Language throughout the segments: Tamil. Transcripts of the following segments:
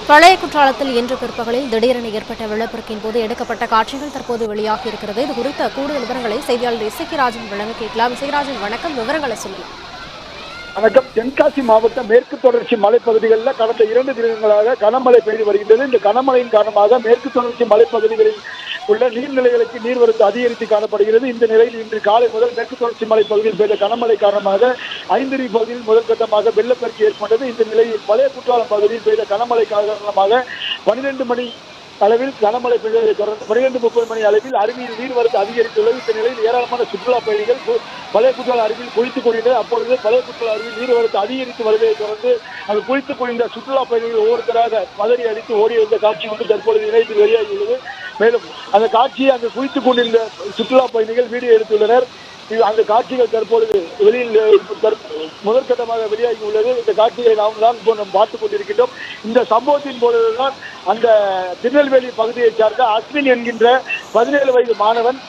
பழைய குற்றாலத்தில் இன்று பிற்பகலில் திடீரென ஏற்பட்ட வெள்ளப்பெருக்கின் போது எடுக்கப்பட்ட காட்சிகள் தற்போது வெளியாகி இருக்கிறது. இது குறித்த கூடுதல் விவரங்களை செய்தியாளர் இசைக்கிராஜன் வழங்க கேட்கலாம். இசைக்கிராஜன், வணக்கம். விவரங்களை சொல்லலாம். வணக்கம். தென்காசி மாவட்டம் மேற்கு தொடர்ச்சி மலைப்பகுதிகளில் கடந்த 2 தினங்களாக கனமழை பெய்து வருகின்றது. இந்த கனமழையின் காரணமாக மேற்கு தொடர்ச்சி மலைப்பகுதிகளில் உள்ள நீர்நிலைகளுக்கு நீர்வரத்து அதிகரித்து காணப்படுகிறது. இந்த நிலையில் இன்று காலை முதல் மேற்கு தொடர்ச்சி மலைப்பகுதியில் பெய்த கனமழை காரணமாக ஐந்தருவி பகுதியில் முதல் கட்டமாக வெள்ளப்பெருக்கு ஏற்பட்டது. இந்த நிலையில் பழைய குற்றாலம் பகுதியில் பெய்த கனமழை காரணமாக 12 மணி அளவில் கனமழை பெய்ததை தொடர்ந்து 12:30 மணி அளவில் அருவியில் நீர்வரத்து அதிகரித்துள்ளது. இந்த நிலையில் ஏராளமான சுற்றுலா பயணிகள் பழைய குற்றால அருவியில் குளித்துக் கொண்டிருந்தனர். அப்பொழுது பழைய குற்றால அருவியில் நீர்வரத்து அதிகரித்து வருவதை தொடர்ந்து அங்கு குளித்துக் கொண்டிருந்த சுற்றுலா பயணிகள் ஒவ்வொருத்தராக பதறி அடித்து ஓடி வந்த காட்சி வந்து தற்பொழுது இணையத்தில் வெளியாகியுள்ளது. மேலும் அந்த காட்சியை அங்கு குளித்துக் கொண்டிருந்த சுற்றுலா பயணிகள் வீடியோ எடுத்துள்ளனர். அந்த காட்சிகள் தற்பொழுது வெளியில் முதற்கட்டமாக வெளியாகி உள்ளது. இந்த காட்சியை நாம் பார்த்துக் கொண்டிருக்கின்றோம். இந்த சம்பவத்தின் போதுதான் அந்த திருநெல்வேலி பகுதியைச் சார்ந்த அஸ்வின் என்கின்ற 17 வயது மாணவன்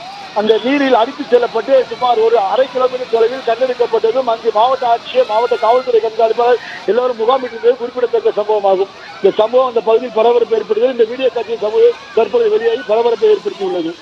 அந்த நீரில் அடித்துச் செல்லப்பட்டு சுமார் ஒரு 1/2 கிலோமீட்டர் தொலைவில் கண்டெடுக்கப்பட்டதும் அங்கு மாவட்ட ஆட்சியர், மாவட்ட காவல்துறை கண்காணிப்பாளர் எல்லோரும் முகாமிட்டிருந்தது குறிப்பிடத்தக்க சம்பவமாகும். இந்த சம்பவம் அந்த பகுதியில் பரபரப்பு ஏற்படுகிறது. இந்த வீடியோ காட்சி சம்பவம் தற்போது வெளியாகி பரபரப்பை ஏற்படுத்தியுள்ளது.